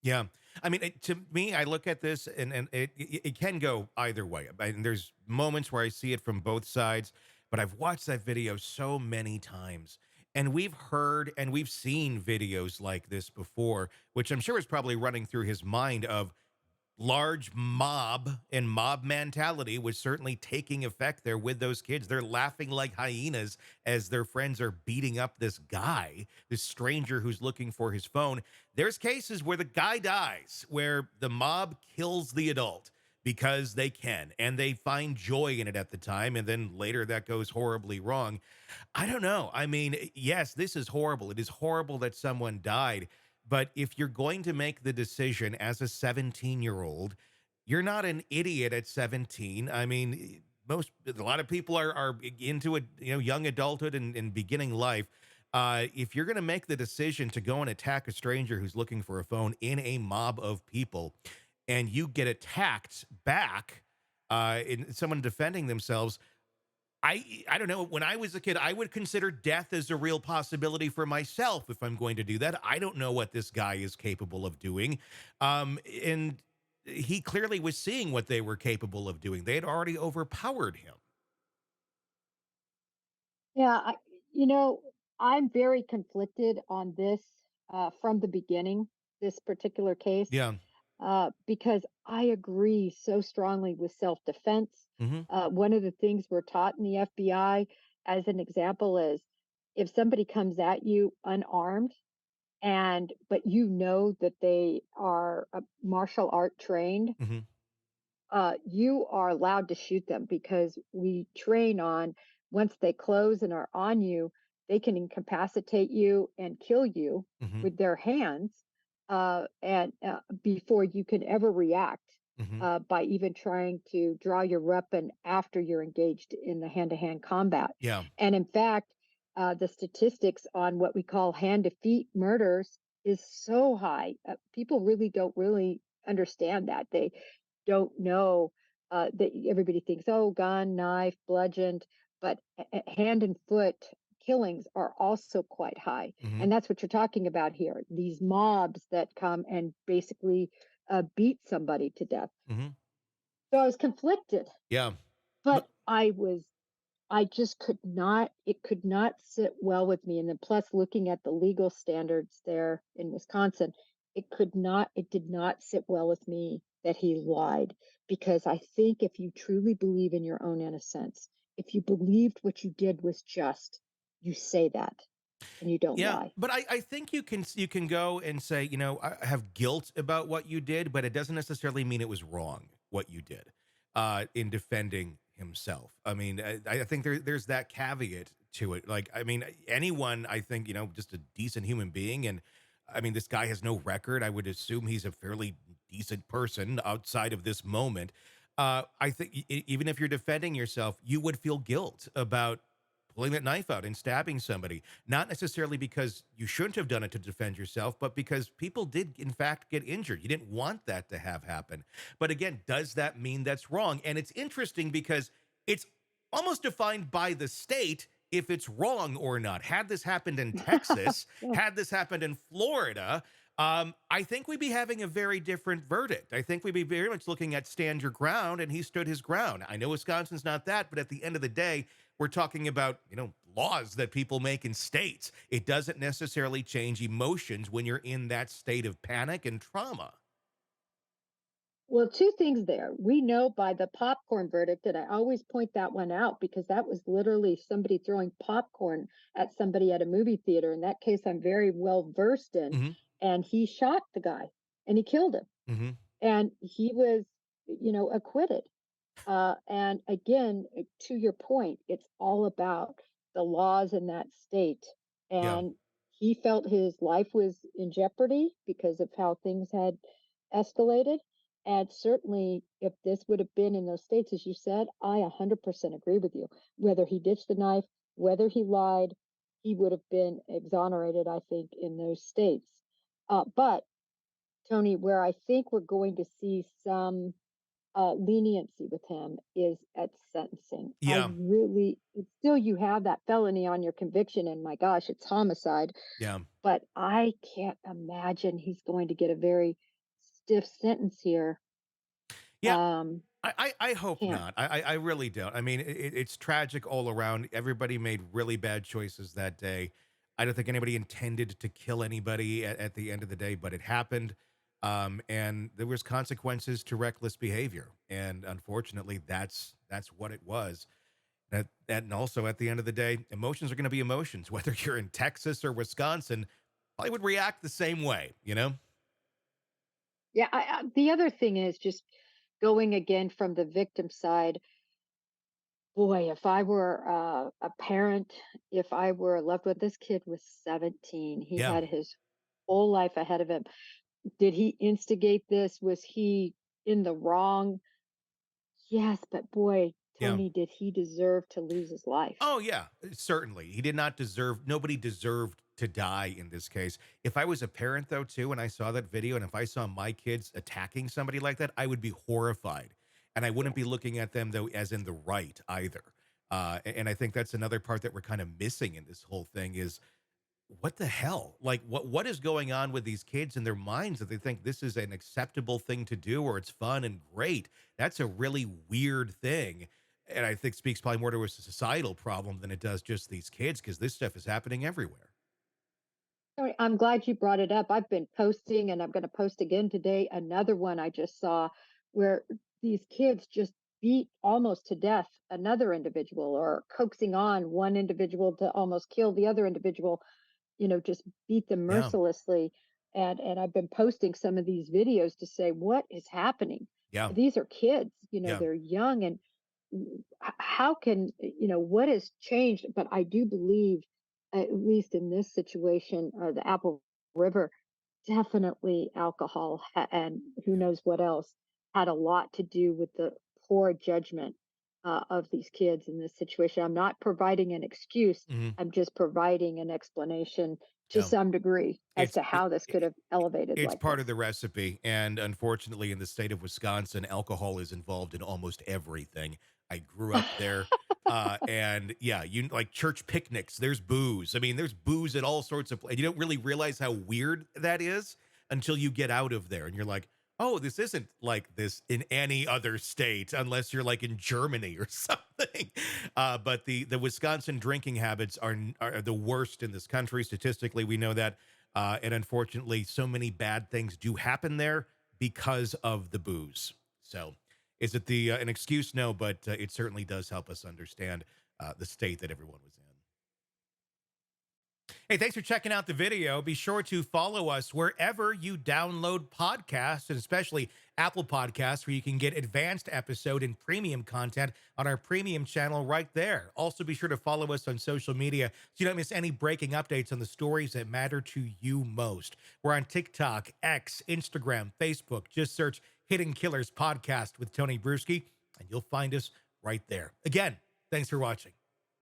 Yeah. I mean, to me, I look at this and it can go either way. I mean, there's moments where I see it from both sides, but I've watched that video so many times. And we've heard and we've seen videos like this before, which I'm sure is probably running through his mind of large mob and mob mentality was certainly taking effect there with those kids. They're laughing like hyenas as their friends are beating up this guy, this stranger who's looking for his phone. There's cases where the guy dies, where the mob kills the adult because they can and they find joy in it at the time. And then later that goes horribly wrong. I don't know. I mean, yes, this is horrible. It is horrible that someone died. But if you're going to make the decision as a 17-year-old, you're not an idiot at 17. I mean, a lot of people are into it, young adulthood and beginning life. If you're going to make the decision to go and attack a stranger who's looking for a phone in a mob of people, and you get attacked back, in someone defending themselves, I don't know. When I was a kid, I would consider death as a real possibility for myself if I'm going to do that. I don't know what this guy is capable of doing. And he clearly was seeing what they were capable of doing. They had already overpowered him. Yeah, you know, I'm very conflicted on this from the beginning, this particular case, Yeah. because I agree so strongly with self defense. Hmm. One of the things we're taught in the FBI, as an example, is if somebody comes at you unarmed, and but you know that they are martial art trained, Hmm. you are allowed to shoot them because we train on once they close and are on you, they can incapacitate you and kill you Hmm. with their hands, and before you can ever react Hmm. by even trying to draw your weapon after you're engaged in the hand-to-hand combat. Yeah. And in fact, the statistics on what we call hand to feet murders is so high. People really don't really understand that. They don't know that everybody thinks, oh, gun, knife, bludgeoned, but hand and foot killings are also quite high. Hmm. And that's what you're talking about here. These mobs that come and basically beat somebody to death. Hmm. So I was conflicted, Yeah. but But I just it could not sit well with me. And then plus looking at the legal standards there in Wisconsin, it did not sit well with me that he lied. Because I think if you truly believe in your own innocence, if you believed what you did was just, you say that and you don't yeah, lie. but I think you can go and say, I have guilt about what you did, but it doesn't necessarily mean it was wrong what you did in defending himself. I mean, I think there's that caveat to it. Like, I mean, anyone, I think, just a decent human being, and I mean, this guy has no record. I would assume he's a fairly decent person outside of this moment. I think even if you're defending yourself, you would feel guilt about pulling that knife out and stabbing somebody, not necessarily because you shouldn't have done it to defend yourself, but because people did, in fact, get injured. You didn't want that to have happen. But again, does that mean that's wrong? And it's interesting because it's almost defined by the state if it's wrong or not. Had this happened in Texas, Yeah. had this happened in Florida, I think we'd be having a very different verdict. I think we'd be very much looking at stand your ground, and he stood his ground. I know Wisconsin's not that, but at the end of the day, we're talking about, laws that people make in states. It doesn't necessarily change emotions when you're in that state of panic and trauma. Well, two things there. We know by the popcorn verdict, and I always point that one out because that was literally somebody throwing popcorn at somebody at a movie theater. In that case, I'm very well versed in. Hmm. And he shot the guy and he killed him. Hmm. And he was, acquitted. And again, to your point, it's all about the laws in that state. Yeah. And he felt his life was in jeopardy because of how things had escalated. And certainly, if this would have been in those states, as you said, I 100% agree with you. Whether he ditched the knife, whether he lied, he would have been exonerated, I think, in those states. But, Tony, where I think we're going to see some leniency with him is at sentencing. I Yeah. really, it's still, you have that felony on your conviction, and my gosh, it's homicide. Yeah. But I can't imagine he's going to get a very stiff sentence here. Yeah, Um, I hope can't. not. I really don't. I mean, it's tragic all around. Everybody made really bad choices that day. I don't think anybody intended to kill anybody at the end of the day, but it happened. And there was consequences to reckless behavior, and unfortunately, that's what it was. And also at the end of the day, emotions are going to be emotions. Whether you're in Texas or Wisconsin, probably would react the same way. You know? Yeah, the other thing is just going again from the victim side. Boy, if I were a parent, if I were loved one, this kid was 17. He Yeah, had his whole life ahead of him. Did he instigate this? Was he in the wrong? Yes, but boy, yeah. Tony, did he deserve to lose his life? Oh yeah, certainly. He did not deserve nobody deserved to die in this case. If I was a parent though too and I saw that video and if I saw my kids attacking somebody like that, I would be horrified. And I wouldn't be Yes. looking at them though as in the right either. And I think that's another part that we're kind of missing in this whole thing is what the hell? Like what is going on with these kids in their minds that they think this is an acceptable thing to do or it's fun and great? That's a really weird thing. And I think speaks probably more to a societal problem than it does just these kids because this stuff is happening everywhere. Sorry, I'm glad you brought it up. I've been posting and I'm going to post again today. Another one I just saw where these kids just beat almost to death another individual or coaxing on one individual to almost kill the other individual, just beat them Yeah. mercilessly. And I've been posting some of these videos to say, what is happening? Yeah. These are kids, Yeah. they're young, and how can, what has changed? But I do believe, at least in this situation, the Apple River, definitely alcohol and who Yeah. knows what else had a lot to do with the poor judgment of these kids in this situation. I'm not providing an excuse. Mhm. I'm just providing an explanation to Yeah. some degree as It's to how this could have elevated it's like part of this. the recipe, and unfortunately, in the state of Wisconsin, alcohol is involved in almost everything. I grew up there, and yeah, you like church picnics. There's booze. I mean, there's booze at all sorts of. You don't really realize how weird that is until you get out of there, and you're like, oh, this isn't like this in any other state, unless you're like in Germany or something. But the Wisconsin drinking habits are the worst in this country. Statistically, we know that. And unfortunately, so many bad things do happen there because of the booze. So, is it the an excuse? No, but it certainly does help us understand the state that everyone was in. Hey, thanks for checking out the video. Be sure to follow us wherever you download podcasts, and especially Apple Podcasts, where you can get advanced episode and premium content on our premium channel right there. Also, be sure to follow us on social media so you don't miss any breaking updates on the stories that matter to you most. We're on TikTok, X, Instagram, Facebook. Just search Hidden Killers Podcast with Tony Brueski, and you'll find us right there. Again, thanks for watching.